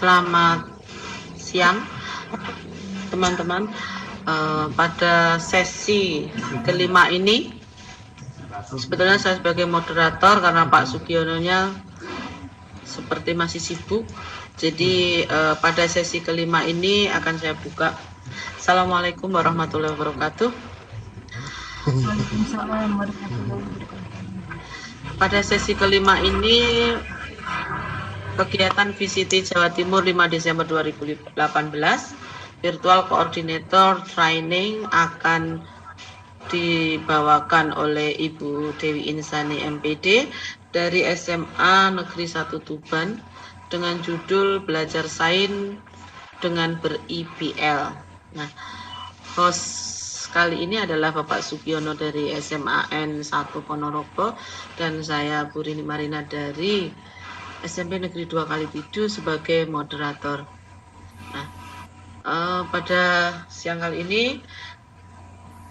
Selamat siang teman-teman. Pada sesi kelima ini sebetulnya saya sebagai moderator karena Pak Sugiononya seperti masih sibuk. Jadi pada sesi kelima ini akan saya buka. Assalamualaikum warahmatullahi wabarakatuh. Waalaikumsalam warahmatullahi wabarakatuh. Pada sesi kelima ini kegiatan VCT Jawa Timur 5 Desember 2018 Virtual Coordinator Training akan dibawakan oleh Ibu Dewi Insani MPD dari SMA Negeri 1 Tuban dengan judul Belajar Sains dengan ber-IPL. Nah, host kali ini adalah Bapak Sugiono dari SMAN 1 Ponorogo dan saya Bu Rini Marina dari SMP Negeri 2 Kalipidu sebagai moderator. Nah, pada siang kali ini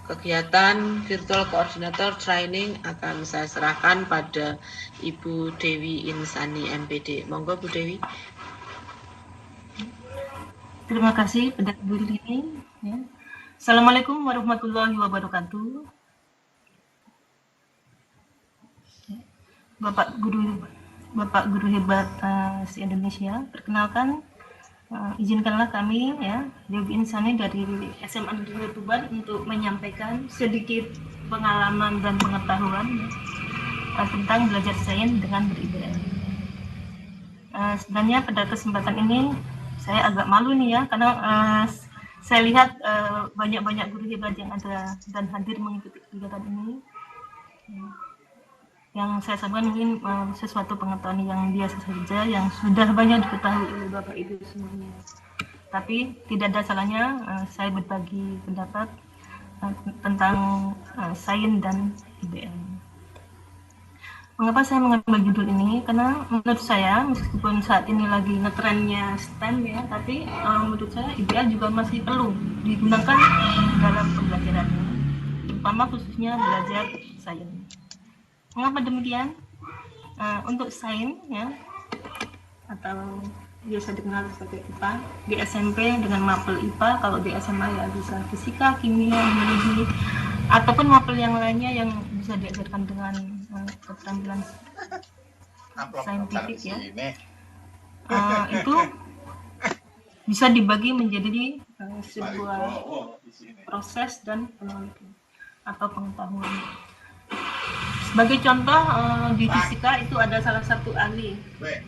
kegiatan Virtual Coordinator Training akan saya serahkan pada Ibu Dewi Insani MPD. Monggo Bu Dewi. Terima kasih pada Bu Rini. Ya. Assalamualaikum warahmatullahi wabarakatuh. Bapak Guru hebat se-Indonesia, perkenalkan, izinkanlah kami ya Dewi Insani dari SMA Negeri Tuban untuk menyampaikan sedikit pengalaman dan pengetahuan tentang belajar sains dengan ber-IPL. Sebenarnya pada kesempatan ini saya agak malu nih ya karena saya lihat banyak guru hebat yang ada dan hadir mengikuti kegiatan ini. Yang saya sampaikan mungkin sesuatu pengetahuan yang biasa saja yang sudah banyak diketahui oleh Bapak Ibu semuanya. Tapi tidak ada salahnya saya berbagi pendapat tentang sains dan IPL. Mengapa saya mengambil judul ini? Karena menurut saya meskipun saat ini lagi ngetrennya STEM ya, tapi menurut saya IPL juga masih perlu digunakan dalam pembelajaran, terutama khususnya belajar sains. Mengapa demikian? Untuk sains ya, atau biasa dikenal sebagai IPA, di SMP dengan mapel IPA, kalau di SMA ya bisa fisika, kimia, biologi, ataupun mapel yang lainnya yang bisa diajarkan dengan keterampilan saintifik ya. Itu bisa dibagi menjadi sebuah proses dan penelitian atau pengetahuan. Sebagai contoh, di fisika itu ada salah satu ahli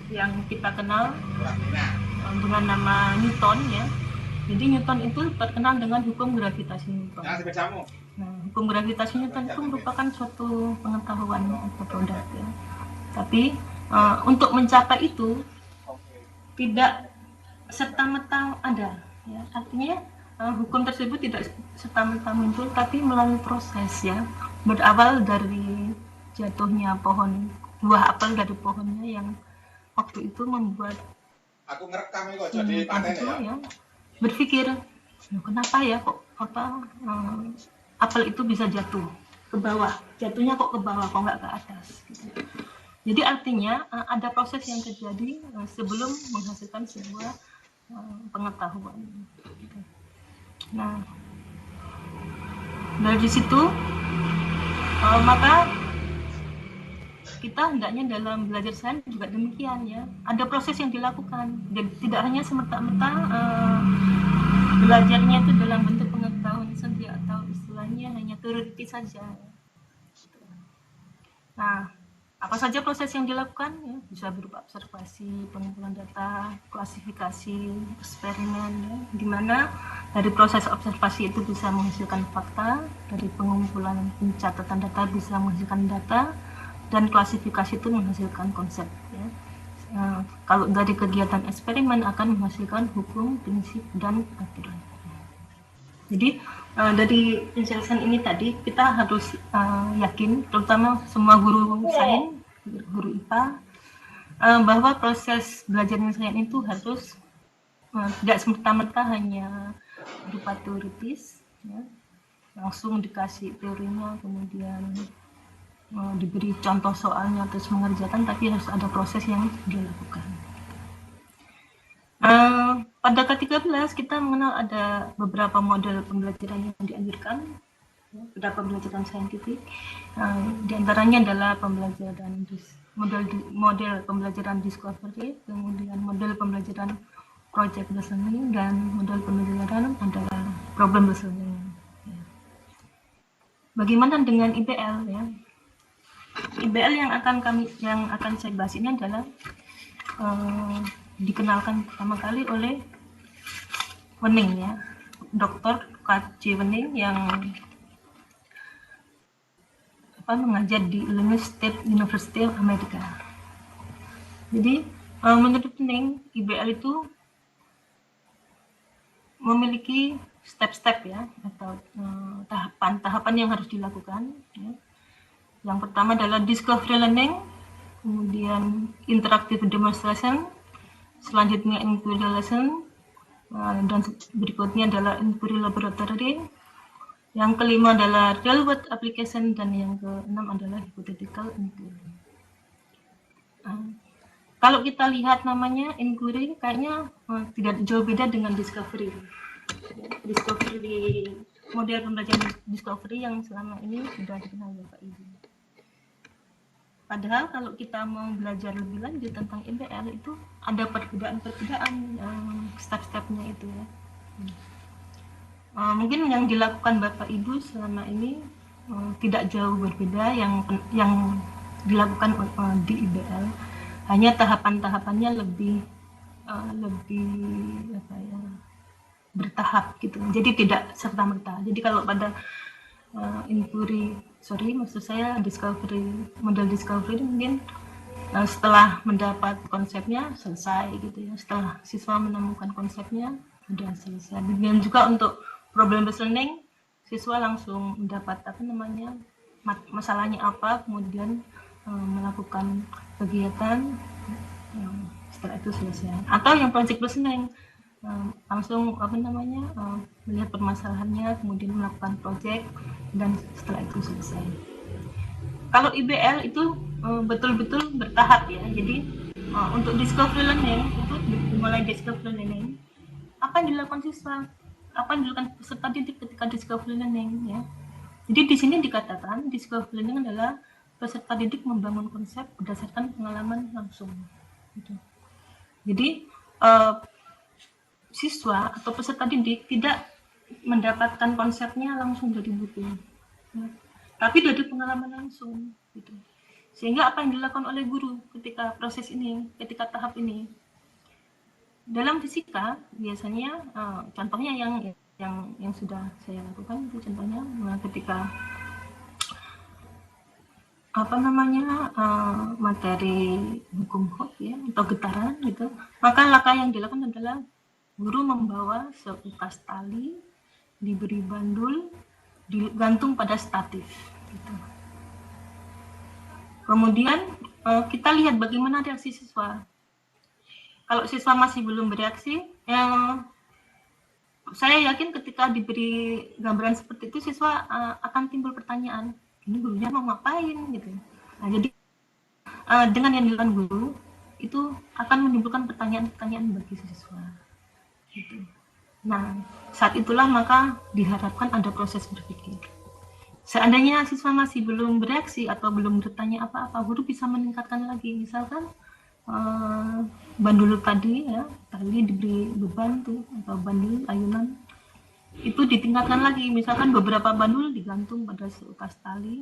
yang kita kenal dengan nama Newton ya. Jadi Newton itu terkenal dengan hukum gravitasi Newton. Nah, hukum gravitasi Newton itu merupakan suatu pengetahuan atau produk ya. Tapi untuk mencapai itu tidak serta-merta ada ya. Artinya hukum tersebut tidak serta-merta muncul, tapi melalui proses ya. Berawal dari jatuhnya buah apel dari pohonnya yang waktu itu membuat aku ngerekam kok jadi paten ya berpikir kenapa ya kok apel itu bisa jatuh ke bawah, jatuhnya kok ke bawah kok nggak ke atas gitu. Jadi artinya ada proses yang terjadi sebelum menghasilkan sebuah pengetahuan gitu. Nah dari situ maka kita hendaknya dalam belajar sains juga demikian ya. Ada proses yang dilakukan. Jadi tidak hanya semerta-merta belajarnya itu dalam bentuk pengetahuan saja atau istilahnya hanya teoritis saja. Nah, apa saja proses yang dilakukan ya? Bisa berupa observasi, pengumpulan data, klasifikasi, eksperimen ya. Di mana dari proses observasi itu bisa menghasilkan fakta, dari pengumpulan pencatatan data bisa menghasilkan data, dan klasifikasi itu menghasilkan konsep ya. Kalau dari kegiatan eksperimen akan menghasilkan hukum, prinsip, dan aturan. Jadi dari penjelasan ini tadi kita harus yakin, terutama semua guru sains, guru IPA, bahwa proses belajarnya sains itu harus tidak semerta-merta hanya berupa teoritis ya. Langsung dikasih teorinya kemudian diberi contoh soalnya terus mengerjakan, tapi harus ada proses yang dilakukan. Pada K13 kita mengenal ada beberapa model pembelajaran yang dianjurkan, beberapa pembelajaran saintifik. Di antaranya adalah model pembelajaran discovery, kemudian model pembelajaran project based learning, dan model pembelajaran adalah problem based learning. Bagaimana dengan IBL ya? IBL yang akan saya bahas ini adalah dikenalkan pertama kali oleh Wenning ya, Dr. K.J. Wenning yang mengajar di Illinois State University of America. Jadi menurut Wenning, IBL itu memiliki step-step ya, atau tahapan-tahapan yang harus dilakukan ya. Yang pertama adalah discovery learning, kemudian interactive demonstration, selanjutnya inquiry lesson, dan berikutnya adalah inquiry laboratory. Yang kelima adalah real world application, dan yang keenam adalah hypothetical inquiry. Kalau kita lihat namanya inquiry, kayaknya tidak jauh beda dengan discovery. Discovery, model pembelajaran discovery yang selama ini sudah dikenal Bapak Ibu. Padahal kalau kita mau belajar lebih lanjut tentang IBL itu ada perbedaan step-stepnya itu ya. Mungkin yang dilakukan Bapak Ibu selama ini tidak jauh berbeda yang dilakukan di IBL, hanya tahapan-tahapannya lebih bertahap gitu. Jadi tidak serta-merta. Jadi kalau pada model discovery mungkin setelah mendapat konsepnya selesai gitu ya. Setelah siswa menemukan konsepnya sudah selesai. Dan juga untuk problem based learning, siswa langsung mendapat masalahnya apa, kemudian melakukan kegiatan, setelah itu selesai. Atau yang project based learning, langsung melihat permasalahannya, kemudian melakukan project, dan setelah itu selesai. Kalau IBL itu betul-betul bertahap ya. Jadi untuk discovery learning itu dimulai discovery learning. Apa yang dilakukan siswa? Apa yang dilakukan peserta didik ketika discovery learning ya? Jadi di sini dikatakan discovery learning adalah peserta didik membangun konsep berdasarkan pengalaman langsung. Gitu. Jadi siswa atau peserta didik tidak mendapatkan konsepnya langsung dari buku, ya, tapi dari pengalaman langsung. Gitu. Sehingga apa yang dilakukan oleh guru ketika proses ini, ketika tahap ini, dalam fisika biasanya contohnya yang sudah saya lakukan itu contohnya ketika materi hukum Hooke ya, atau getaran gitu, maka langkah yang dilakukan adalah guru membawa seutas tali, diberi bandul, digantung pada statif. Gitu. Kemudian kita lihat bagaimana reaksi siswa. Kalau siswa masih belum bereaksi, saya yakin ketika diberi gambaran seperti itu, siswa akan timbul pertanyaan, ini gurunya mau ngapain gitu. Nah, jadi dengan yang dilakukan guru itu akan menimbulkan pertanyaan-pertanyaan bagi siswa. Gitu. Nah, saat itulah maka diharapkan ada proses berpikir. Seandainya siswa masih belum bereaksi atau belum bertanya apa-apa, guru bisa meningkatkan lagi. Misalkan bandul tadi ya, tali diberi beban tuh, atau bandul ayunan itu ditingkatkan lagi. Misalkan beberapa bandul digantung pada seutas tali,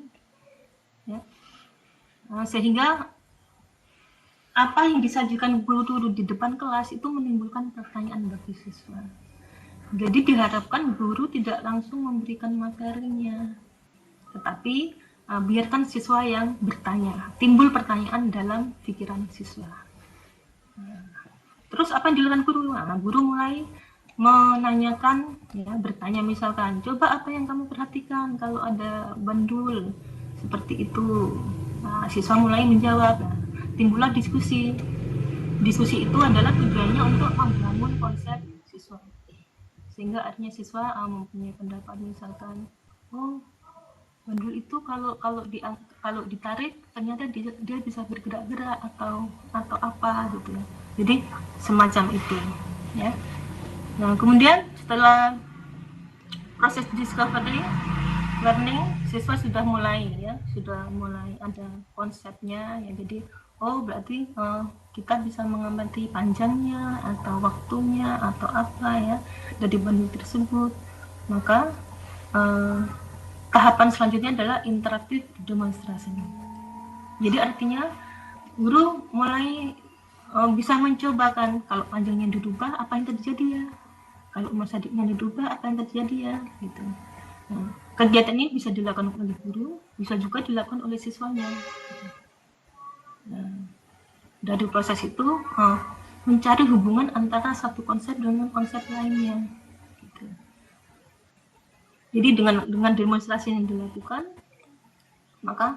ya, sehingga apa yang disajikan guru di depan kelas itu menimbulkan pertanyaan bagi siswa. Jadi diharapkan guru tidak langsung memberikan materinya, tetapi biarkan siswa yang bertanya, timbul pertanyaan dalam pikiran siswa. Terus apa yang dilakukan guru? Nah, guru mulai menanyakan, ya, bertanya misalkan, coba apa yang kamu perhatikan kalau ada bandul seperti itu. Nah, siswa mulai menjawab. Nah, timbullah diskusi. Diskusi itu adalah tujuannya untuk membangun konsep siswa, sehingga artinya siswa mempunyai pendapat, misalkan, oh, bandul itu kalau ditarik ternyata dia bisa bergerak-gerak atau apa gitu ya. Jadi semacam itu. ya. Nah, kemudian setelah proses discovery learning, siswa sudah mulai ada konsepnya ya. Jadi berarti kita bisa mengamati panjangnya atau waktunya atau apa ya dari banding tersebut. Maka tahapan selanjutnya adalah interaktif demonstrasi. Jadi artinya guru mulai bisa mencoba kan, kalau panjangnya dirubah apa yang terjadi ya, kalau masa diknya dirubah apa yang terjadi ya gitu. Nah, kegiatan ini bisa dilakukan oleh guru, bisa juga dilakukan oleh siswanya. Nah, dari proses itu mencari hubungan antara satu konsep dengan konsep lainnya. Gitu. Jadi dengan demonstrasi yang dilakukan, maka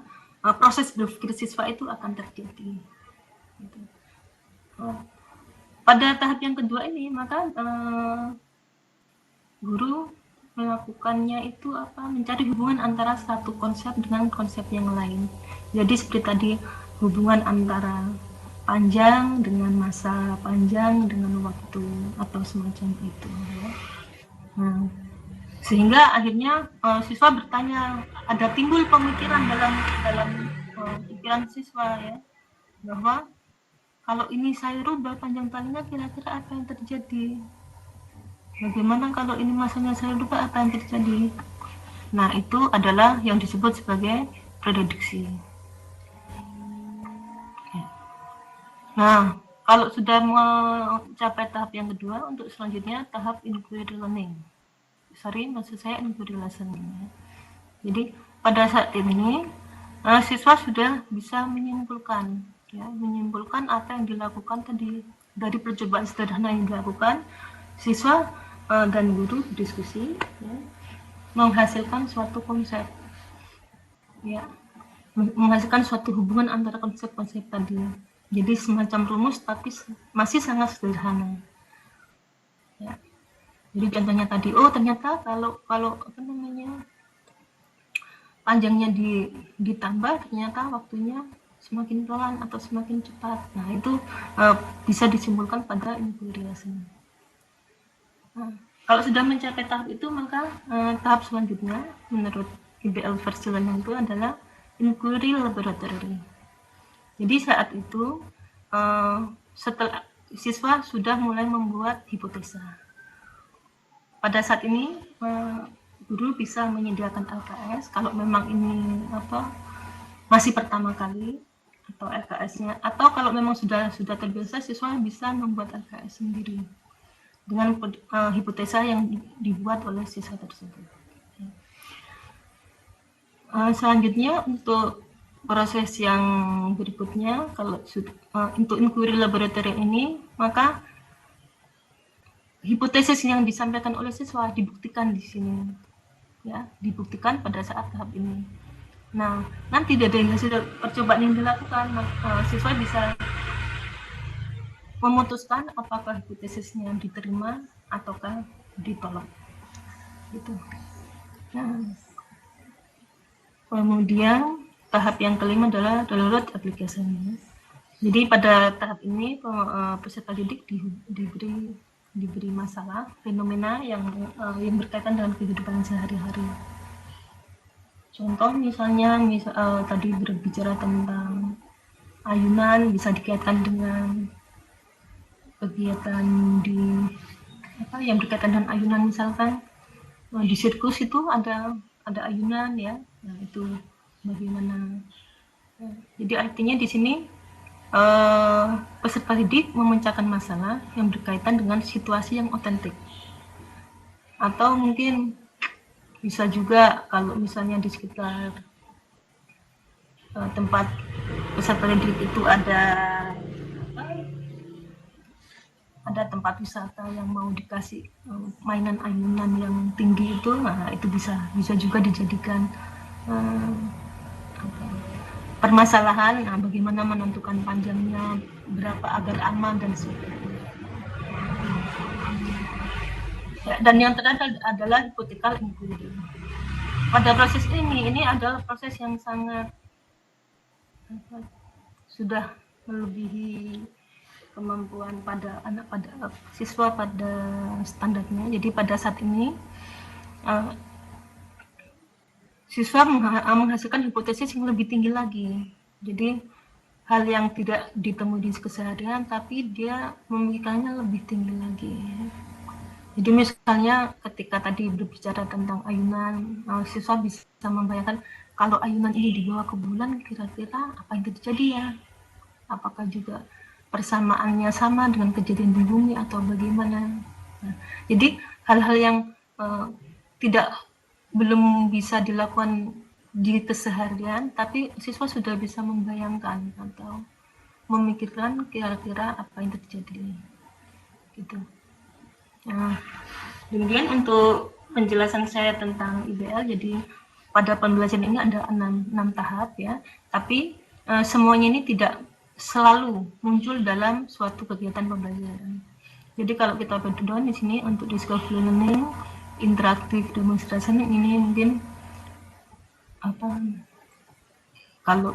proses berpikir siswa itu akan terjadi. Gitu. Pada tahap yang kedua ini, maka guru melakukannya itu mencari hubungan antara satu konsep dengan konsep yang lain. Jadi seperti tadi, hubungan antara panjang dengan masa, panjang dengan waktu, atau semacam itu ya. Nah, sehingga akhirnya siswa bertanya, ada timbul pemikiran dalam pikiran siswa ya, bahwa kalau ini saya rubah panjang talinya, kira-kira apa yang terjadi? Bagaimana kalau ini masanya saya lupa, apa yang terjadi? Nah, itu adalah yang disebut sebagai prediksi. Nah, kalau sudah mencapai tahap yang kedua, untuk selanjutnya tahap inquiry learning. Maksud saya inquiry listening. Jadi pada saat ini siswa sudah bisa menyimpulkan apa yang dilakukan tadi dari percobaan sederhana yang dilakukan. Siswa dan guru berdiskusi ya, menghasilkan suatu konsep ya, menghasilkan suatu hubungan antara konsep-konsep tadi. Jadi semacam rumus tapi masih sangat sederhana ya. Jadi contohnya tadi, ternyata kalau panjangnya ditambah, ternyata waktunya semakin pelan atau semakin cepat. Nah, itu bisa disimpulkan pada inquiry listening. Nah, kalau sudah mencapai tahap itu, maka tahap selanjutnya menurut IBL versi learning itu adalah inquiry laboratory. Jadi saat itu setelah siswa sudah mulai membuat hipotesa. Pada saat ini guru bisa menyediakan LKS kalau memang ini masih pertama kali, atau LKS-nya, atau kalau memang sudah terbiasa, siswa bisa membuat LKS sendiri dengan hipotesa yang dibuat oleh siswa tersebut. Selanjutnya untuk proses yang berikutnya, kalau untuk inquiry laboratory ini, maka hipotesis yang disampaikan oleh siswa dibuktikan di sini, ya, dibuktikan pada saat tahap ini. Nah, nanti dari hasil percobaan yang dilakukan, siswa bisa memutuskan apakah hipotesisnya diterima ataukah ditolak. Gitu. Nah, kemudian tahap yang kelima adalah download aplikasinya. Jadi pada tahap ini peserta didik diberi masalah, fenomena yang berkaitan dengan kehidupan sehari-hari. Contoh misalnya tadi berbicara tentang ayunan, bisa dikaitkan dengan kegiatan yang berkaitan dengan ayunan, misalkan di sirkus itu ada ayunan ya. Nah, itu bagaimana. Jadi artinya di sini peserta didik memecahkan masalah yang berkaitan dengan situasi yang otentik. Atau mungkin bisa juga kalau misalnya di sekitar tempat peserta didik itu ada tempat wisata yang mau dikasih mainan ayunan yang tinggi itu, nah itu bisa juga dijadikan permasalahan. Nah, bagaimana menentukan panjangnya, berapa agar aman dan sebagainya. Ya, dan yang terakhir adalah hypothetical inquiry. Pada proses ini adalah proses yang sangat sudah melebihi kemampuan pada siswa pada standarnya. Jadi pada saat ini siswa menghasilkan hipotesis yang lebih tinggi lagi. Jadi hal yang tidak ditemui di keseharian, tapi dia memikirkannya lebih tinggi lagi. Jadi misalnya ketika tadi berbicara tentang ayunan, siswa bisa membayangkan kalau ayunan ini dibawa ke bulan, kira-kira apa yang terjadi ya? Apakah juga persamaannya sama dengan kejadian di bumi atau bagaimana? Nah, jadi hal-hal yang belum bisa dilakukan di keseharian, tapi siswa sudah bisa membayangkan atau memikirkan kira-kira apa yang terjadi, gitu. Nah, demikian untuk penjelasan saya tentang IBL. Jadi pada pembelajaran ini ada 6 tahap ya, tapi semuanya ini tidak selalu muncul dalam suatu kegiatan pembelajaran. Jadi kalau kita breakdown di sini untuk discovery learning, interaktif demonstration ini mungkin kalau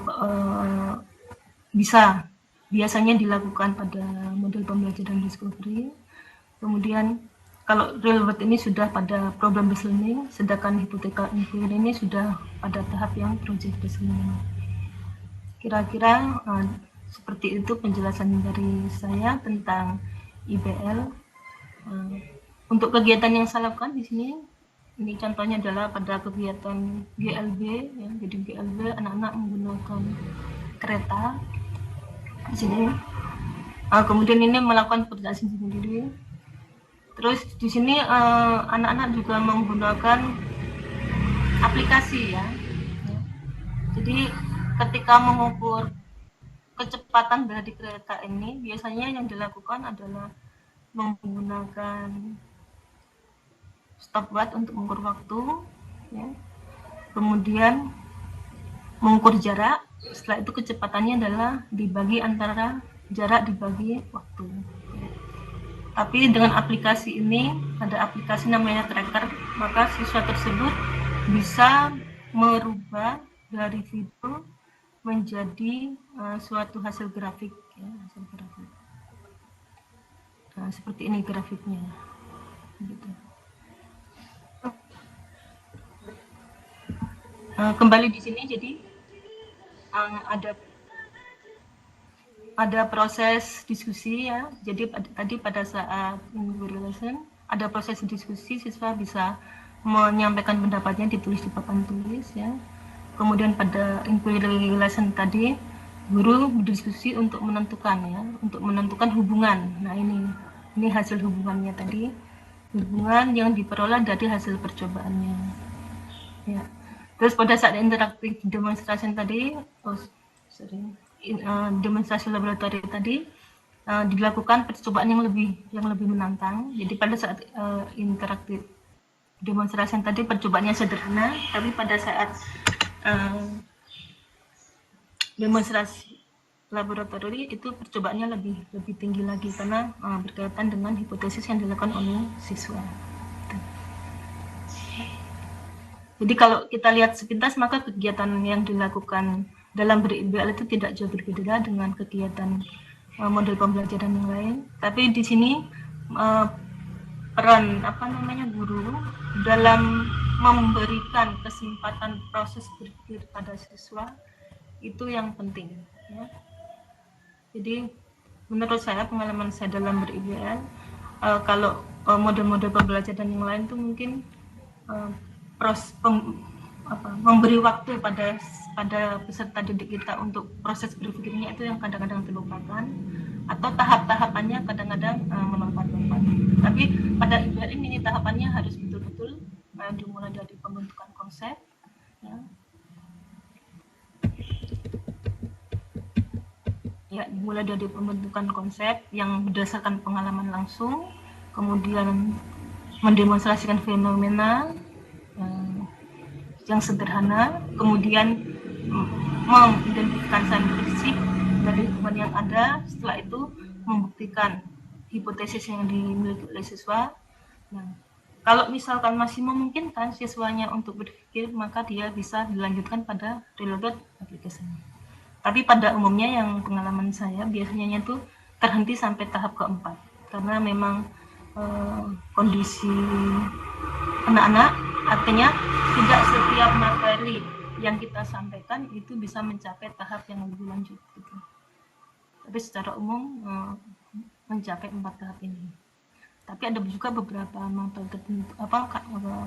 biasanya dilakukan pada model pembelajaran discovery. Kemudian kalau real world ini sudah pada problem based learning, sedangkan hypothetical inquiry ini sudah pada tahap yang project based learning. Kira-kira seperti itu penjelasan dari saya tentang IBL. Untuk kegiatan yang saya lakukan di sini, ini contohnya adalah pada kegiatan GLB, ya. Jadi GLB anak-anak menggunakan kereta di sini. Kemudian ini melakukan pekerjaan sendiri. Terus di sini anak-anak juga menggunakan aplikasi ya. Jadi ketika mengukur kecepatan dari kereta ini, biasanya yang dilakukan adalah menggunakan stopwatch untuk mengukur waktu, ya. Kemudian mengukur jarak. Setelah itu kecepatannya adalah dibagi antara jarak dibagi waktu. Tapi dengan aplikasi ini, ada aplikasi namanya tracker, maka siswa tersebut bisa merubah dari video menjadi suatu hasil grafik, ya, hasil grafik. Nah, seperti ini grafiknya. Gitu. Kembali di sini, jadi ada proses diskusi ya. Jadi tadi pada saat inquiry lesson ada proses diskusi, siswa bisa menyampaikan pendapatnya ditulis di papan tulis ya. Kemudian pada inquiry lesson tadi guru berdiskusi untuk menentukan hubungan. Nah ini hasil hubungannya tadi, hubungan yang diperoleh dari hasil percobaannya. Ya. Terus pada saat interaktif demonstration tadi, demonstrasi laboratorium tadi dilakukan percobaan yang lebih menantang. Jadi pada saat interaktif demonstrasi tadi percobaannya sederhana, tapi pada saat demonstrasi laboratorium itu percobaannya lebih tinggi lagi karena berkaitan dengan hipotesis yang dilakukan oleh siswa. Jadi kalau kita lihat sepintas, maka kegiatan yang dilakukan dalam ber-IBL itu tidak jauh berbeda dengan kegiatan model pembelajaran yang lain. Tapi di sini peran guru dalam memberikan kesempatan proses berpikir pada siswa itu yang penting. Ya. Jadi menurut saya, pengalaman saya dalam ber-IBL, kalau model-model pembelajaran yang lain itu mungkin memberi waktu pada peserta didik kita untuk proses berpikirnya itu yang kadang-kadang terlupakan, atau tahap-tahapannya kadang-kadang melompat-lompat. Tapi pada IBL ini tahapannya harus betul-betul dimulai dari pembentukan konsep, ya, dimulai dari pembentukan konsep yang berdasarkan pengalaman langsung, kemudian mendemonstrasikan fenomena yang sederhana, kemudian mengidentifikasi prinsip dari hubungan yang ada, setelah itu membuktikan hipotesis yang dimiliki oleh siswa. Nah, kalau misalkan masih memungkinkan siswanya untuk berpikir, maka dia bisa dilanjutkan pada real world application. Tapi pada umumnya yang pengalaman saya biasanya itu terhenti sampai tahap keempat, karena memang kondisi anak-anak, artinya tidak setiap materi yang kita sampaikan itu bisa mencapai tahap yang lebih lanjut gitu. Tapi secara umum mencapai 4 tahap ini. Tapi ada juga beberapa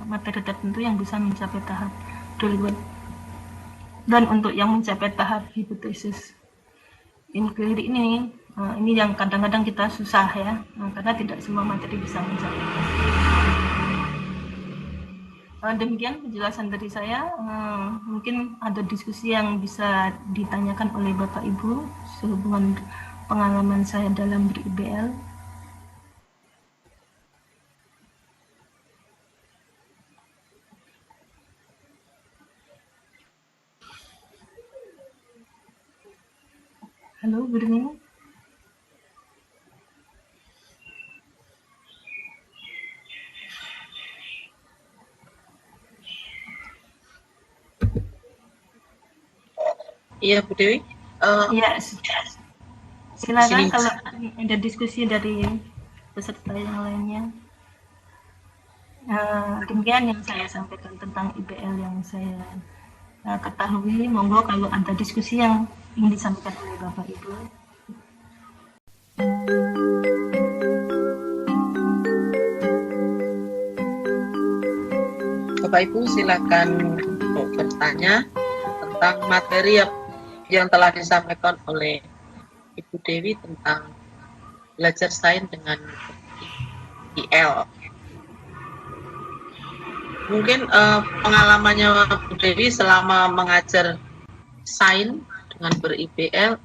materi tertentu yang bisa mencapai tahap relevant. Dan untuk yang mencapai tahap hipotesis inquiry ini yang kadang-kadang kita susah ya, karena tidak semua materi bisa mencapai. Demikian penjelasan dari saya. Mungkin ada diskusi yang bisa ditanyakan oleh Bapak Ibu sehubungan pengalaman saya dalam ber-IBL. Halo, good evening. Iya, Bu Dewi. Ya, silakan kalau ada diskusi dari peserta yang lainnya. Demikian yang saya sampaikan tentang IBL yang saya ketahui. Monggo kalau ada diskusi yang ingin disampaikan oleh Bapak Ibu. Bapak Ibu silakan untuk bertanya tentang materi yang telah disampaikan oleh Ibu Dewi tentang belajar sains dengan IL. Mungkin pengalamannya Bu Dewi selama mengajar sains dengan ber-IBL,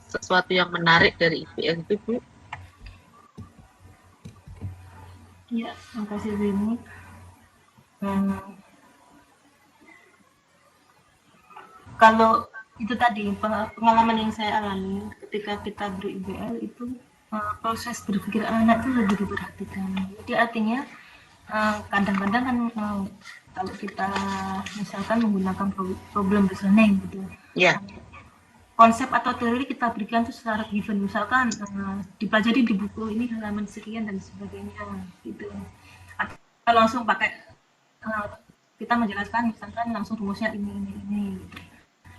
sesuatu yang menarik dari IBL itu, Bu? Ya, terima kasih Bu Ini. Kalau itu tadi pengalaman yang saya alami ketika kita ber-IBL itu proses berpikir anak itu lebih diperhatikan. Jadi artinya kadang-kadang kan kalau kita misalkan menggunakan problem listening gitu, konsep atau teori kita berikan itu secara given, misalkan dipelajari di buku ini halaman sekian dan sebagainya gitu. Atau langsung pakai kita menjelaskan misalkan langsung rumusnya ini.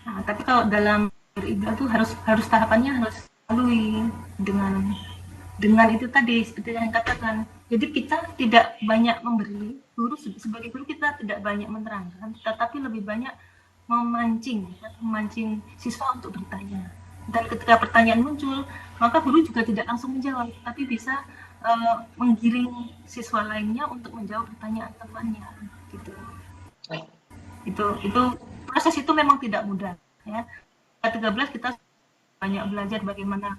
Nah, tapi kalau dalam ber-IBL itu harus tahapannya harus lalui dengan itu tadi seperti yang katakan. Jadi kita tidak banyak memberi, sebagai guru kita tidak banyak menerangkan, tetapi lebih banyak memancing siswa untuk bertanya. Dan ketika pertanyaan muncul, maka guru juga tidak langsung menjawab, tapi bisa menggiring siswa lainnya untuk menjawab pertanyaan temannya, gitu. Itu proses itu memang tidak mudah, ya. 13 kita banyak belajar bagaimana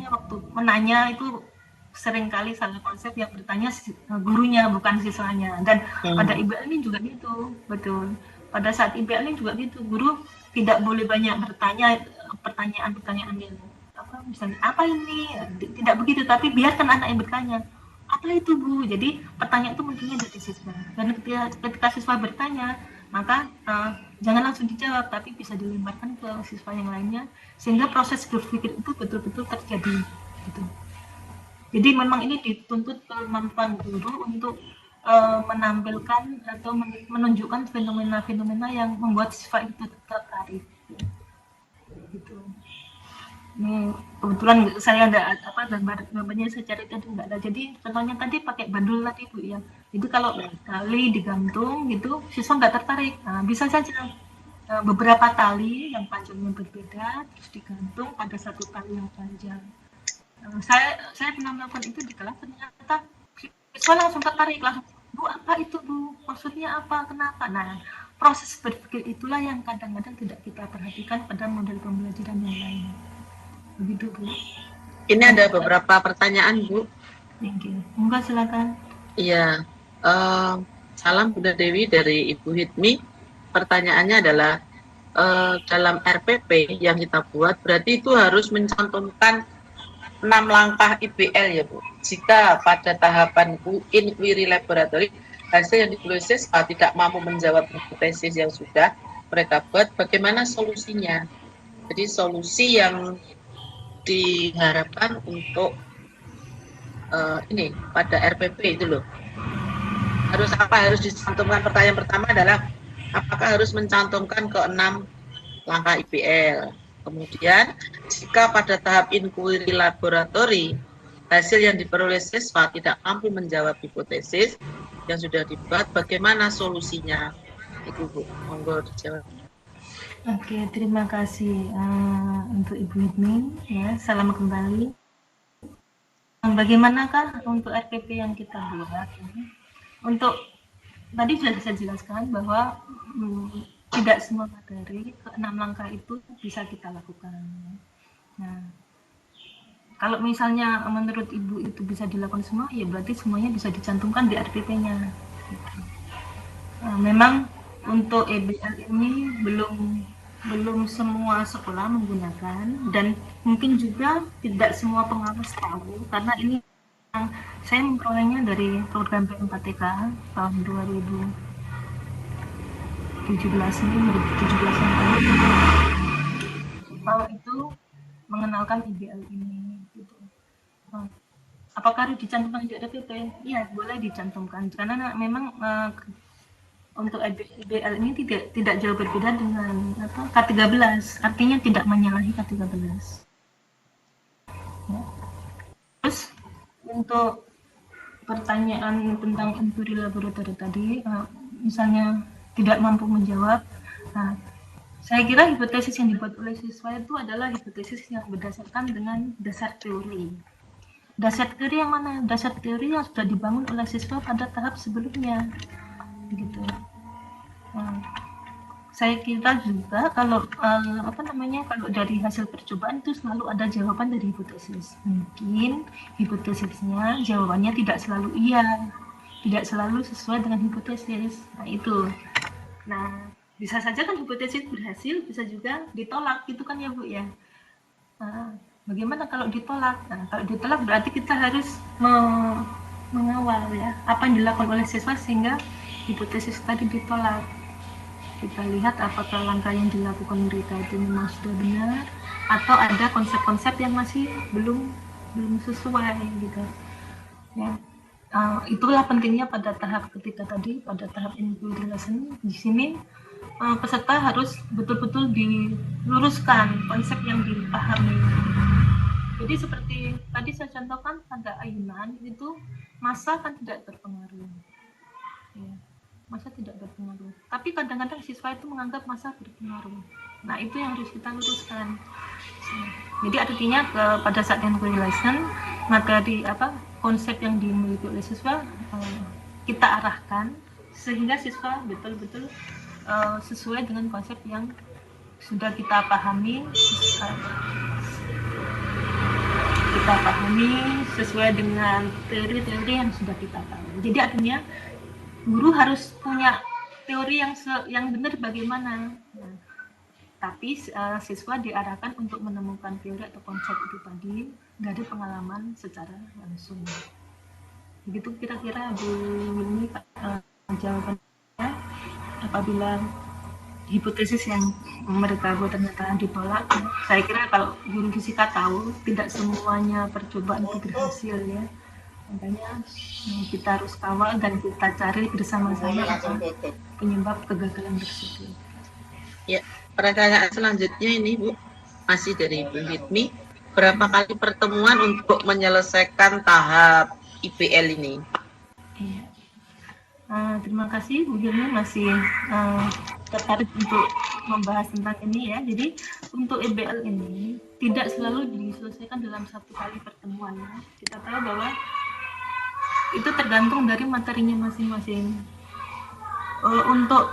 waktu menanya itu seringkali salah konsep, yang bertanya gurunya bukan siswanya. Dan pada IBL ini juga gitu, betul. Pada saat IBL ini juga gitu, guru tidak boleh banyak bertanya pertanyaan yang misalnya apa ini, tidak begitu, tapi biarkan anak yang bertanya apa itu Bu. Jadi pertanyaan itu munculnya dari siswa, dan ketika siswa bertanya maka jangan langsung dijawab, tapi bisa dilemparkan ke siswa yang lainnya sehingga proses berpikir itu betul-betul terjadi gitu. Jadi memang ini dituntut kemampuan guru untuk menampilkan atau menunjukkan fenomena-fenomena yang membuat siswa itu tertarik. Gitu. Ini kebetulan saya ada gambarnya saya cari tadi nggak ada. Jadi contohnya tadi pakai bandul tadi Bu ya. Jadi kalau tali digantung gitu, siswa nggak tertarik. Nah, bisa saja beberapa tali yang panjangnya berbeda terus digantung pada satu tali yang panjang. Saya pernah melakukan itu di kelas, ternyata siswa langsung tertarik, langsung Bu apa itu Bu, maksudnya apa, kenapa. Nah, proses berpikir itulah yang kadang-kadang tidak kita perhatikan pada model pembelajaran yang lain. Begitu Bu. Ini ada beberapa pertanyaan Bu. Thank you. Enggak, silakan. Iya, salam Bunda Dewi dari Ibu Hidmi. Pertanyaannya adalah dalam RPP yang kita buat berarti itu harus mencantumkan 6 langkah IBL ya Bu. Jika pada tahapan inquiry laboratory hasil yang ditulis tidak mampu menjawab hipotesis yang sudah mereka buat, bagaimana solusinya? Jadi solusi yang diharapkan untuk ini pada RPP itu loh. Harus dicantumkan. Pertanyaan pertama adalah apakah harus mencantumkan ke 6 langkah IPL. Kemudian jika pada tahap inquiry laboratori hasil yang diperoleh siswa tidak mampu menjawab hipotesis yang sudah dibuat, bagaimana solusinya? Itu Bu, monggo dijawab. Oke, terima kasih untuk Ibu Hidmi. Ya, salam kembali. Bagaimanakah untuk RPP yang kita buat? Untuk tadi sudah saya jelaskan bahwa tidak semua materi ke 6 langkah itu bisa kita lakukan. Nah, kalau misalnya menurut Ibu itu bisa dilakukan semua, ya berarti semuanya bisa dicantumkan di RPP-nya. Nah, memang untuk EBL ini belum semua sekolah menggunakan, dan mungkin juga tidak semua pengawas tahu, karena ini yang saya memperolehnya dari program P4TK tahun 2017 ini, 2017 yang lalu, bahwa itu mengenalkan EBL ini gitu. Apakah harus dicantumkan di RPP? Iya, boleh dicantumkan karena memang untuk IBL ini tidak jauh berbeda dengan K13, artinya tidak menyalahi K13. Ya. Terus untuk pertanyaan tentang inquiry laboratori tadi, misalnya tidak mampu menjawab, saya kira hipotesis yang dibuat oleh siswa itu adalah hipotesis yang berdasarkan dengan dasar teori. Dasar teori yang mana? Dasar teori yang sudah dibangun oleh siswa pada tahap sebelumnya. Begitu. Saya kira juga kalau kalau dari hasil percobaan itu selalu ada jawaban dari hipotesis. Mungkin hipotesisnya jawabannya tidak selalu iya, tidak selalu sesuai dengan hipotesis. Nah itu. Nah bisa saja kan hipotesis berhasil, bisa juga ditolak, gitu kan ya Bu ya. Bagaimana kalau ditolak? Nah, kalau ditolak berarti kita harus mengawal ya apa yang dilakukan oleh siswa sehingga hipotesis tadi ditolak. Kita lihat apakah langkah yang dilakukan mereka itu memang sudah benar atau ada konsep-konsep yang masih belum sesuai gitu. Ya. Itulah pentingnya pada tahap ketiga tadi, pada tahap inquiry lesson. Di sini peserta harus betul-betul diluruskan konsep yang dipahami. Jadi seperti tadi saya contohkan pada ayunan itu massa kan tidak terpengaruh. Ya. Massa tidak berpengaruh. Tapi kadang-kadang siswa itu menganggap massa berpengaruh. Nah, itu yang harus kita luruskan. Jadi artinya pada saat inquiry lesson, materi konsep yang dimiliki oleh siswa kita arahkan sehingga siswa betul-betul sesuai dengan konsep yang sudah kita pahami, sesuai dengan teori-teori yang sudah kita tahu. Jadi artinya guru harus punya teori yang benar bagaimana. Nah, tapi siswa diarahkan untuk menemukan teori atau konsep itu tadi dari pengalaman secara langsung. Begitu kira-kira Bu ini jawabannya apabila hipotesis yang mereka buat ternyata ditolak. Saya kira kalau guru fisika tahu tidak semuanya percobaan itu berhasil ya. Makanya kita harus kawal dan kita cari bersama-sama apa penyebab kegagalan tersebut. Ya, pertanyaan selanjutnya ini Bu, masih dari Bu Hidmi. Berapa kali pertemuan untuk menyelesaikan tahap IPL ini? Iya. Terima kasih Bu Hidmi masih tertarik untuk membahas tentang ini ya. Jadi untuk EBL ini tidak selalu diselesaikan dalam satu kali pertemuan ya. Kita tahu bahwa itu tergantung dari materinya masing-masing. Untuk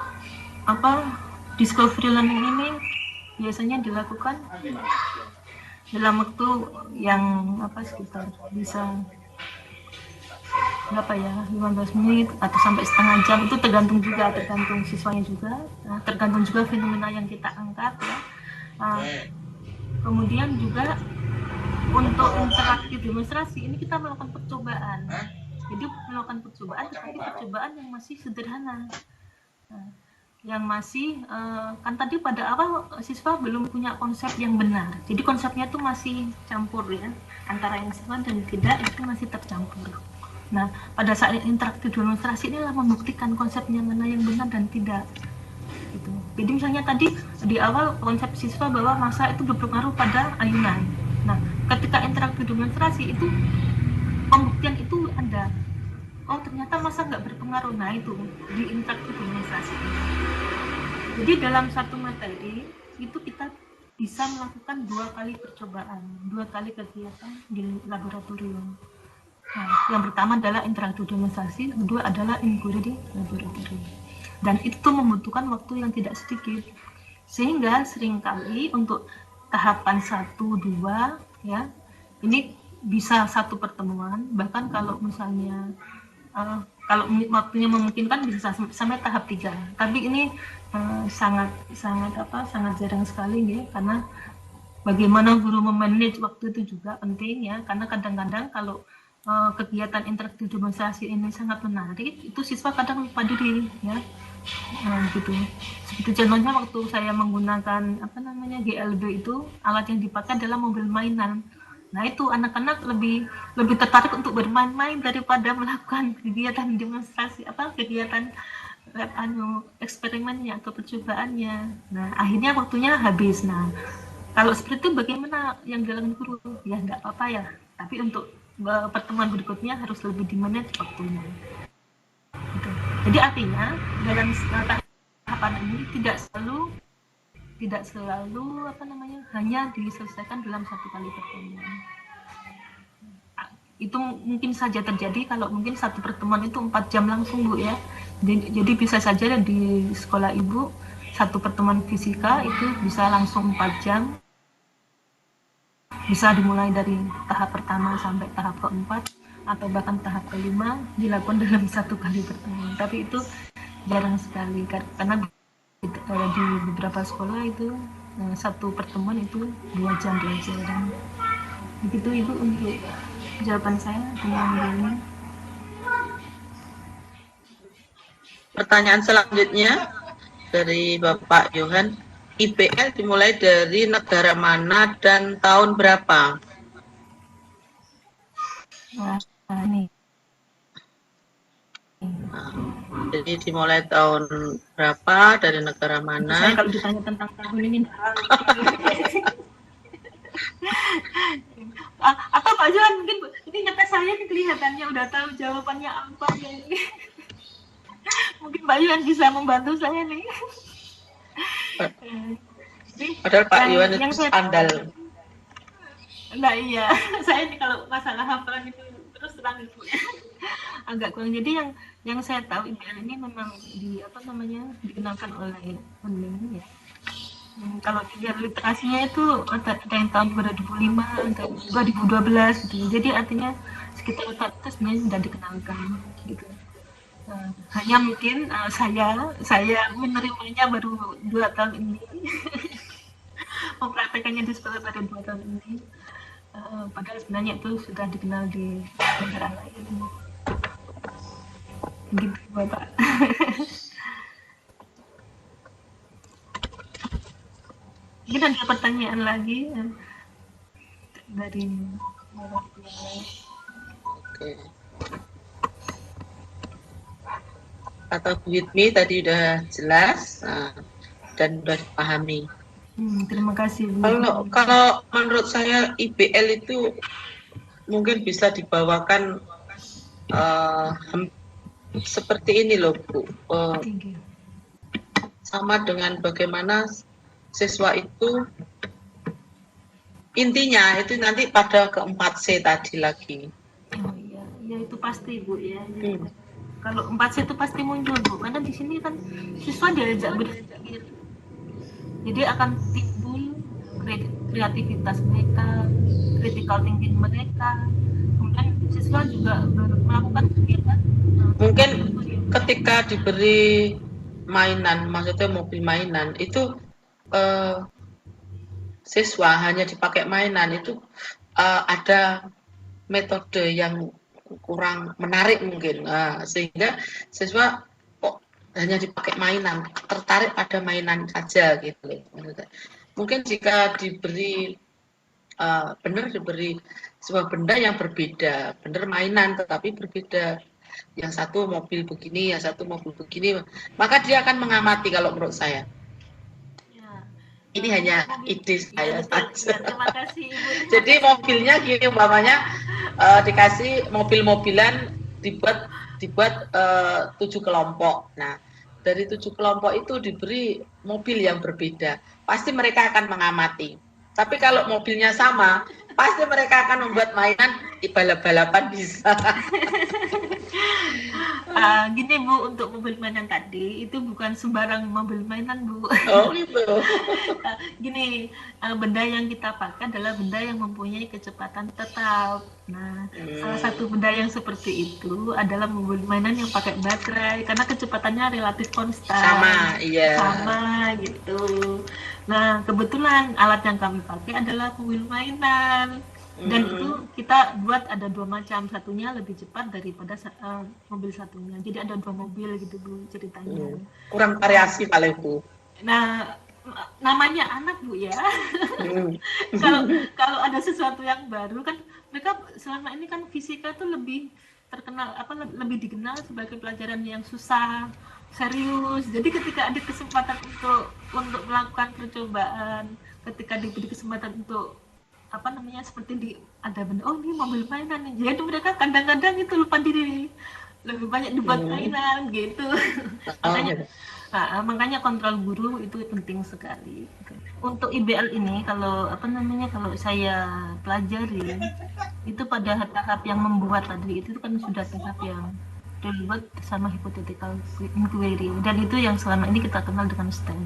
discovery learning ini biasanya dilakukan dalam waktu yang sekitar bisa 15 menit atau sampai setengah jam. Itu tergantung siswanya juga, tergantung juga fenomena yang kita angkat ya. Kemudian juga untuk interaktif demonstrasi ini kita melakukan percobaan. Jadi melakukan percobaan, tapi percobaan yang masih sederhana. yang masih kan tadi pada awal siswa belum punya konsep yang benar, jadi konsepnya itu masih campur ya, antara yang siswa dan tidak itu masih tercampur. Nah, pada saat interaktif demonstrasi inilah membuktikan konsepnya mana yang benar dan tidak gitu. Jadi misalnya tadi di awal konsep siswa bahwa massa itu berpengaruh pada ayunan. Nah, ketika interaktif demonstrasi itu pembuktian itu ada, oh ternyata massa nggak berpengaruh. Nah itu di interaktif demonstrasi. Jadi dalam satu materi itu kita bisa melakukan 2 kali percobaan, 2 kali kegiatan di laboratorium. Nah, yang pertama adalah interaktif demonstrasi, kedua adalah inquiry di laboratorium. Dan itu membutuhkan waktu yang tidak sedikit. Sehingga seringkali untuk tahapan 1, 2 ya, ini bisa satu pertemuan, bahkan kalau misalnya kalau waktunya memungkinkan bisa sampai tahap 3. Tapi ini sangat jarang sekali ya, karena bagaimana guru memanage waktu itu juga penting ya, karena kadang-kadang kalau kegiatan interaktif demonstrasi ini sangat menarik, itu siswa kadang lupa diri ya. Gitu. Seperti contohnya waktu saya menggunakan GLB itu, alat yang dipakai adalah mobil mainan. Nah itu anak-anak lebih tertarik untuk bermain-main daripada melakukan kegiatan demonstrasi kegiatan eksperimennya atau percobaannya. Nah akhirnya waktunya habis. Nah kalau seperti itu bagaimana yang dilakukan guru? Ya nggak apa-apa ya. Tapi untuk pertemuan berikutnya harus lebih dimanage waktunya. Gitu. Jadi artinya dalam tahapan ini tidak selalu hanya diselesaikan dalam 1 kali pertemuan. Itu mungkin saja terjadi kalau mungkin satu pertemuan itu 4 jam langsung Bu ya. Jadi bisa saja di sekolah Ibu satu pertemuan fisika itu bisa langsung 4 jam. Bisa dimulai dari tahap pertama sampai tahap keempat atau bahkan tahap kelima dilakukan dalam 1 kali pertemuan. Tapi itu jarang sekali karena di beberapa sekolah itu satu pertemuan itu 2 jam pelajaran. Begitu Ibu untuk jawaban saya tentang ini. Pertanyaan selanjutnya dari Bapak Johan, IPL dimulai dari negara mana dan tahun berapa? Nah, ini. Jadi dimulai tahun berapa, dari negara mana? Saya kalau ditanya tentang tahun ini atau Pak Johan mungkin ini nyata saya kelihatannya udah tahu jawabannya apa ya ini. Mungkin Pak Johan bisa membantu saya nih. Padahal Pak Johan itu andal. Nah iya, saya ini kalau masalah hafalan itu terus terang itu agak kurang. Jadi yang saya tahu IPL ini memang dikenalkan oleh UNIN ya. Kalau dilihat literasinya itu ada yang tahun 2005, ada 2012 gitu. Jadi artinya sekitar saat itu sebenarnya sudah dikenalkan gitu. Hanya mungkin saya menerimanya baru 2 tahun ini. Mempraktekannya di sekolah baru 2 tahun ini. Padahal sebenarnya itu sudah dikenal di negara lain. Gitu Bapak. Mungkin ada pertanyaan lagi dari Oke. Kata Bu Hidmi tadi udah jelas dan udah dipahami. Terima kasih Bu. Kalau menurut saya IPL itu mungkin bisa dibawakan seperti ini loh Bu. Sama dengan bagaimana siswa itu intinya itu nanti pada ke-4C tadi lagi. Oh iya, ya itu pasti Bu ya. Kalau 4C itu pasti muncul Bu, karena di sini kan siswa diajak berpikir. Jadi akan timbul kreativitas mereka, critical thinking mereka. Kemudian siswa juga melakukan kegiatan. Mungkin ketika diberi mainan, maksudnya mobil mainan itu siswa hanya dipakai mainan itu ada metode yang kurang menarik mungkin, sehingga siswa hanya dipakai mainan, tertarik pada mainan saja gitu loh. Mungkin jika diberi benar diberi sebuah benda yang berbeda, benar mainan tetapi berbeda. Yang satu mobil begini, yang satu mobil begini, maka dia akan mengamati kalau menurut saya. Ya. Ini hanya ide Ya, saya betul. saja. Ya, terima kasih Ibu. Terima Jadi kasih, mobilnya Ibu. gini umpamanya dikasih mobil-mobilan dibuat 7 kelompok. Nah, dari 7 kelompok itu diberi mobil yang berbeda. Pasti mereka akan mengamati. Tapi kalau mobilnya sama, pasti mereka akan membuat mainan balap-balapan bisa. Gini Bu, untuk mobil mainan tadi itu bukan sembarang mobil mainan Bu. Oh gitu. Gini, benda yang kita pakai adalah benda yang mempunyai kecepatan tetap. Nah, salah satu benda yang seperti itu adalah mobil mainan yang pakai baterai karena kecepatannya relatif konstan. Sama, iya. Sama gitu. Nah, kebetulan alat yang kami pakai adalah mobil mainan. Dan itu kita buat ada 2 macam, satunya lebih cepat daripada mobil satunya. Jadi ada 2 mobil gitu Bu ceritanya. Kurang variasi paling Bu. Nah, namanya anak Bu ya. Kalau ada sesuatu yang baru kan mereka selama ini kan fisika itu lebih terkenal lebih dikenal sebagai pelajaran yang susah, serius. Jadi ketika ada kesempatan untuk melakukan percobaan, ketika diberi kesempatan untuk seperti ada benda, oh ini mobil mainan nih, jadi mereka kadang-kadang itu lupa diri, lebih banyak dibuat mainan gitu. Makanya kontrol guru itu penting sekali. Untuk IBL ini kalau kalau saya pelajari itu pada tahap yang membuat tadi itu kan sudah tahap yang dibuat sama hypothetical inquiry, dan itu yang selama ini kita kenal dengan STEM.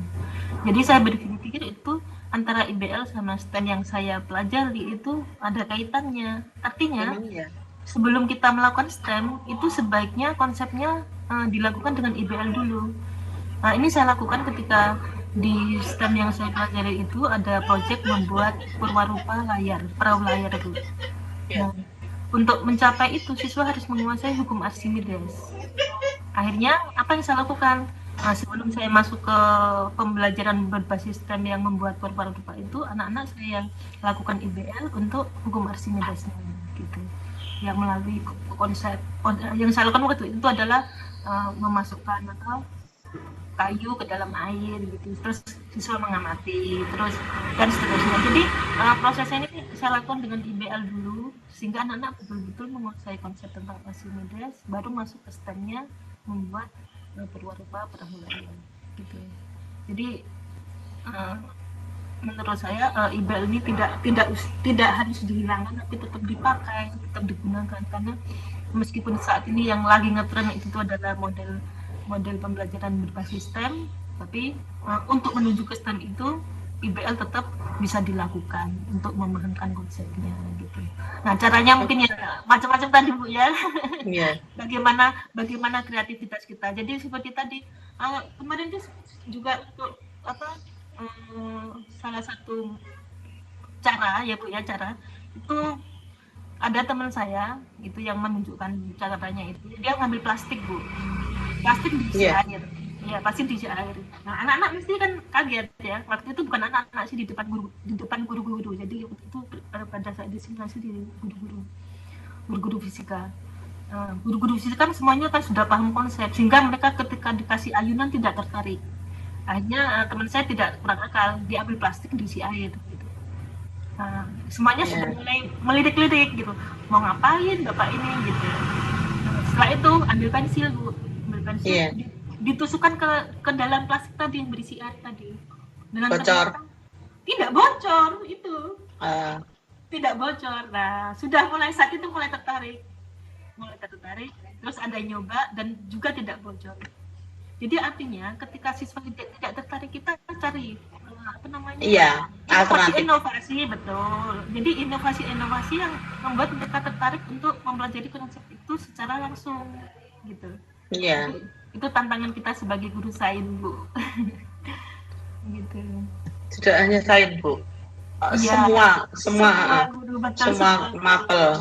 Jadi saya berpikir itu antara IBL sama STEM yang saya pelajari itu ada kaitannya. Artinya sebelum kita melakukan STEM itu sebaiknya konsepnya dilakukan dengan IBL dulu. Nah, ini saya lakukan ketika di STEM yang saya pelajari itu ada proyek membuat perwarupa layar, perahu layar itu. Nah, untuk mencapai itu siswa harus menguasai hukum Archimedes. Akhirnya apa yang saya lakukan? Sebelum saya masuk ke pembelajaran berbasis STEM yang membuat perwarupa itu, anak-anak saya lakukan IBL untuk hukum Archimedes gitu. Yang melalui konsep yang saya lakukan waktu itu adalah memasukkan kayu ke dalam air gitu, terus siswa mengamati, terus dan seterusnya. Jadi prosesnya ini saya lakukan dengan IBL dulu sehingga anak-anak betul-betul menguasai konsep tentang Archimedes, baru masuk ke STEM-nya membuat perwarupa perahu layar gitu. Jadi menurut saya IBL ini tidak harus dihilangkan, tapi tetap dipakai, tetap digunakan, karena meskipun saat ini yang lagi ngetren itu adalah model pembelajaran berbasis STEM, tapi untuk menuju ke STEM itu IBL tetap bisa dilakukan untuk memahamkan konsepnya gitu. Nah, caranya mungkin ya macam-macam tadi Bu ya. Yeah. Bagaimana kreativitas kita. Jadi seperti tadi kemarin itu juga untuk salah satu cara ya Bu ya, cara itu ada teman saya itu yang menunjukkan caranya itu, dia ngambil plastik Bu, plastik diisi air, ya pasti diisi air. Nah anak-anak mesti kan kaget ya, waktu itu bukan anak-anak sih, di depan guru-guru, jadi itu pada saat disimulasi di guru-guru fisika. Guru-guru fisika kan semuanya kan sudah paham konsep, sehingga mereka ketika dikasih ayunan tidak tertarik. Akhirnya teman saya tidak kurang akal, dia ambil plastik diisi air gitu. Semuanya sudah mulai melirik-lirik gitu, mau ngapain bapak ini gitu. Setelah itu ambil pensil Bu, ditusukkan ke dalam plastik tadi yang berisi air tadi. Dengan bocor? Tidak bocor itu, tidak bocor. Nah sudah mulai saat itu mulai tertarik, terus ada nyoba dan juga tidak bocor. Jadi artinya ketika siswa tidak tertarik, kita cari inovasi, betul. Jadi inovasi yang membuat mereka tertarik untuk mempelajari konsep itu secara langsung gitu. Iya. Itu tantangan kita sebagai guru sains Bu. Gitu. Tidak hanya sains Bu, semua guru, betul, semua mapel,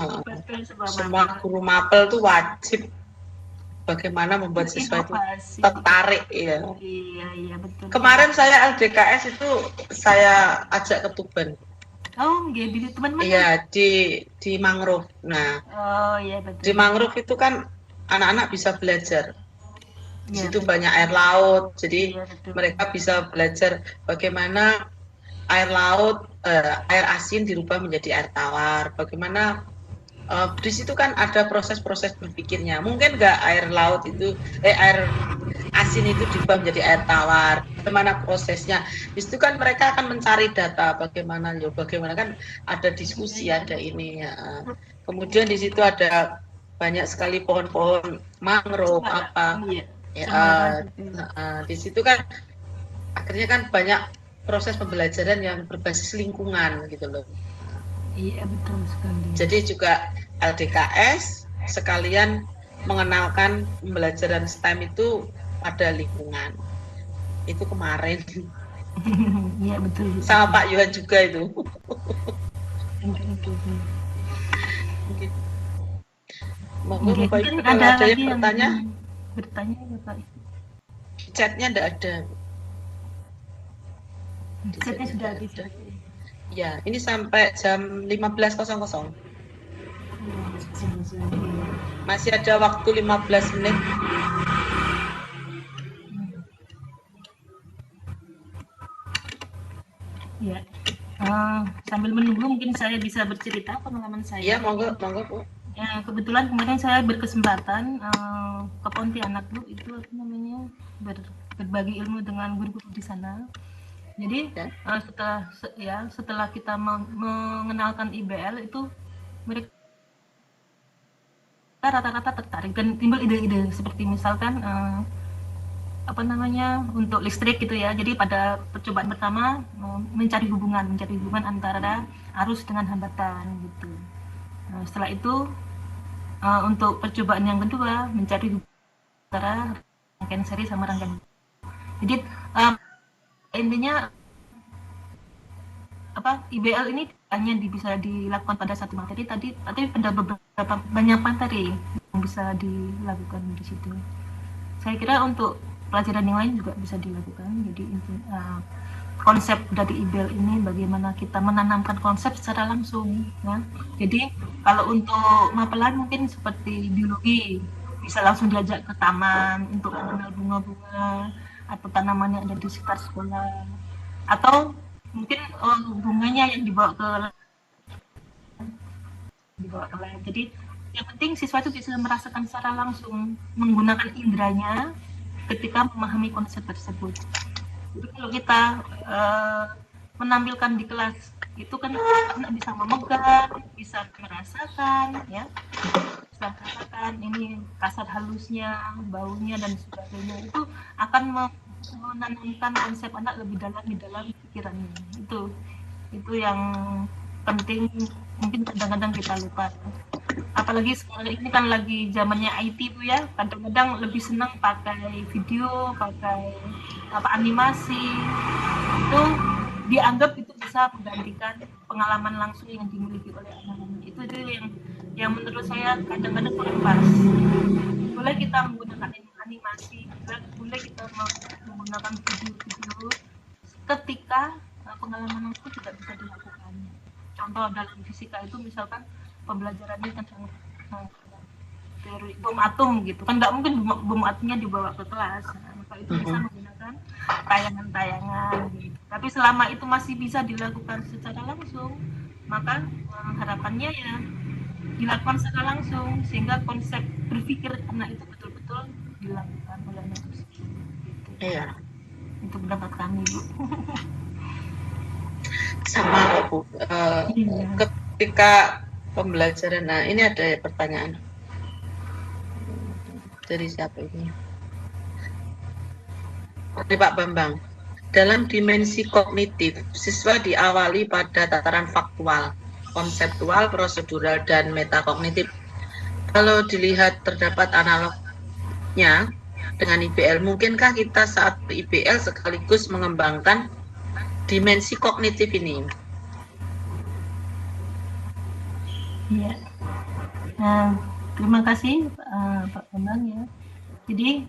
semua guru mapel itu wajib bagaimana membuat siswa itu Inovasi. tertarik ya. Iya betul. Kemarin saya LDKS itu saya ajak ke Tuban. Oh, di teman mana? Iya, di mangrove. Nah, Oh iya betul. di mangrove itu kan anak-anak bisa belajar. Di Iya, situ betul. banyak air laut, jadi Iya, betul. mereka bisa belajar bagaimana air laut, air asin dirubah menjadi air tawar. Bagaimana di situ kan ada proses-proses berpikirnya. Mungkin nggak air laut itu, air asin itu diubah menjadi air tawar. Bagaimana prosesnya? Di situ kan mereka akan mencari data bagaimana kan ada diskusi, ada ini ya. Kemudian di situ ada banyak sekali pohon-pohon mangrove apa. Iya. Ya, di situ kan akhirnya kan banyak proses pembelajaran yang berbasis lingkungan gitu loh. Iya betul sekali. Jadi juga LDKS sekalian mengenalkan pembelajaran STEM itu pada lingkungan. Itu kemarin. Iya betul. Sama Pak Yohan juga itu. Monggo Bapak Ibu kalau ada yang bertanya. Bertanya ya Pak. Chatnya enggak ada. Chatnya sudah habis. Ya, ini sampai jam 15.00. Masih ada waktu 15 menit. Ya. Sambil menunggu mungkin saya bisa bercerita pengalaman saya. Iya, monggo Bu. Ya, kebetulan kemarin saya berkesempatan ke Pontianak Bu, itu apa namanya, berbagi ilmu dengan guru-guru di sana. Jadi setelah kita mengenalkan IBL itu mereka rata-rata tertarik dan timbul ide-ide seperti misalkan untuk listrik gitu ya. Jadi pada percobaan pertama mencari hubungan antara arus dengan hambatan gitu. Setelah itu untuk percobaan yang kedua mencari hubungan antara rangkaian seri sama rangkaian. Jadi intinya IBL ini hanya bisa dilakukan pada satu materi tapi ada beberapa banyak materi yang bisa dilakukan di situ. Saya kira untuk pelajaran yang lain juga bisa dilakukan. Jadi konsep dari IBL ini bagaimana kita menanamkan konsep secara langsung ya. Jadi kalau untuk mapelan mungkin seperti biologi bisa langsung diajak ke taman untuk mengenal bunga-bunga atau tanaman yang ada di sekitar sekolah, atau mungkin bunganya yang dibawa ke lab. Jadi yang penting siswa itu bisa merasakan secara langsung menggunakan indranya ketika memahami konsep tersebut. Jadi kalau kita menampilkan di kelas itu kan anak bisa memegang, bisa merasakan ya, bisa merasakan ini kasar halusnya, baunya dan sebagainya, itu akan menanamkan konsep anak lebih dalam di dalam pikirannya. Itu yang penting, mungkin kadang-kadang kita lupa. Apalagi sekarang ini kan lagi zamannya IT Bu ya, kadang-kadang lebih senang pakai video, pakai animasi, itu dianggap itu bisa menggantikan pengalaman langsung yang dimiliki oleh anak-anak. Itu yang menurut saya kadang-kadang kurang pas. Boleh kita menggunakan animasi, boleh kita menggunakan video-video ketika pengalaman langsung tidak bisa dilakukan. Contoh dalam fisika itu misalkan pembelajarannya tentang teori bom atom gitu kan, nggak mungkin bom atomnya dibawa ke kelas. Maka itu bisa menggunakan tayangan-tayangan gitu. Tapi selama itu masih bisa dilakukan secara langsung, maka harapannya ya dilakukan secara langsung sehingga konsep berpikir anak itu betul-betul dilakukan oleh anak itu. Iya. Itu pendapat kami Bu. Sama Bu. Ketika pembelajaran, nah ini ada pertanyaan dari siapa ini? Dari Pak Bambang. Dalam dimensi kognitif, siswa diawali pada tataran faktual, konseptual, prosedural, dan metakognitif. Kalau dilihat terdapat analognya dengan IBL, mungkinkah kita saat IBL sekaligus mengembangkan dimensi kognitif ini? Iya. Terima kasih Pak Bambang ya. Jadi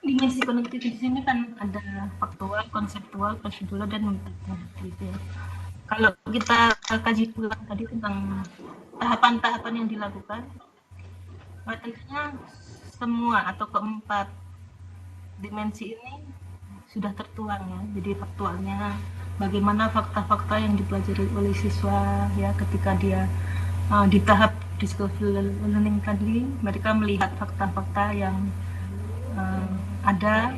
dimensi kognitif di sini kan ada faktual, konseptual, prosedural, dan metakognitif. Ya. Kalau kita kaji ulang tadi tentang tahapan-tahapan yang dilakukan, tentunya semua atau keempat dimensi ini sudah tertuang ya. Jadi faktualnya bagaimana fakta-fakta yang dipelajari oleh siswa ya ketika dia di tahap discovery learning tadi, mereka melihat fakta-fakta yang ada,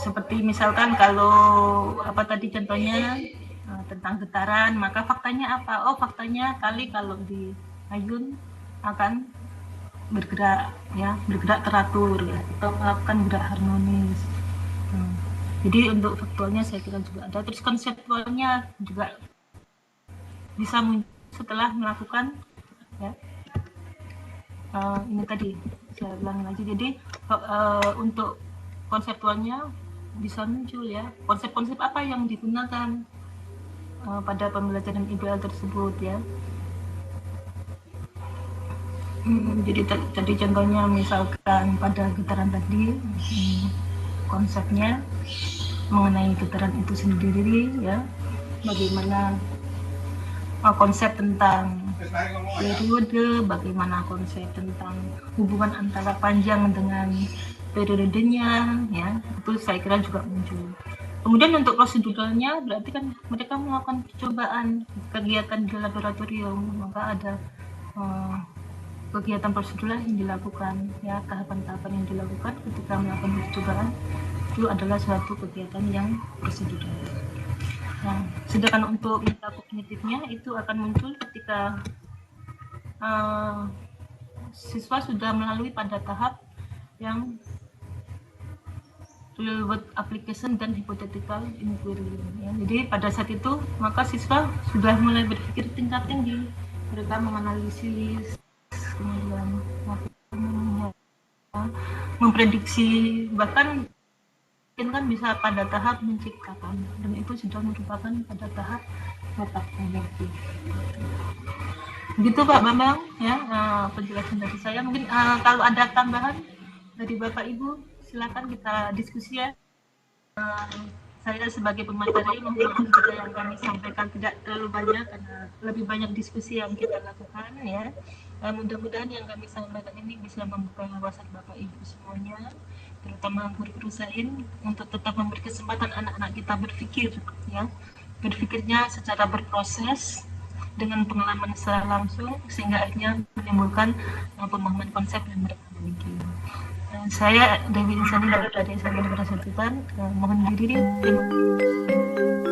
seperti misalkan kalau apa tadi contohnya tentang getaran, maka faktanya apa? Oh, faktanya kali kalau di ayun akan bergerak ya, bergerak teratur ya, atau melakukan gerak harmonis. Jadi untuk faktualnya saya kira juga ada. Terus konseptualnya juga bisa muncul setelah melakukan ya. Ini tadi saya ulangi lagi. Jadi untuk konseptualnya bisa muncul ya, konsep-konsep apa yang digunakan pada pembelajaran IBL tersebut ya. Jadi tadi contohnya misalkan pada getaran tadi, konsepnya mengenai getaran itu sendiri ya, bagaimana konsep tentang periode, bagaimana konsep tentang hubungan antara panjang dengan periodenya ya, itu saya kira juga muncul. Kemudian untuk proseduralnya berarti kan mereka melakukan percobaan kegiatan di laboratorium, maka ada kegiatan prosedural yang dilakukan ya, tahapan-tahapan yang dilakukan ketika melakukan percobaan itu adalah suatu kegiatan yang prosedural. Nah, sedangkan untuk metakognitifnya itu akan muncul ketika siswa sudah melalui pada tahap yang real world application dan hypothetical inquiry ya. Jadi pada saat itu maka siswa sudah mulai berpikir tingkat tinggi, mereka menganalisis, kemudian memprediksi, bahkan mungkin kan bisa pada tahap menciptakan, dan itu sudah merupakan pada tahap metakognitif. Begitu Pak Bambang ya, penjelasan dari saya. Mungkin kalau ada tambahan dari Bapak Ibu silakan kita diskusi ya. Saya sebagai pemateri mohon jika yang kami sampaikan tidak terlalu banyak karena lebih banyak diskusi yang kita lakukan ya. Mudah-mudahan yang kami sampaikan ini bisa membuka wawasan Bapak Ibu semuanya, terutama guru-guru sains, untuk tetap memberi kesempatan anak-anak kita berpikir ya, berpikirnya secara berproses dengan pengalaman secara langsung sehingga akhirnya menimbulkan pemahaman konsep yang mereka miliki. Saya Dewi Insani dari SMP Negara 1 Tuban, mohon diri. Terima kasih.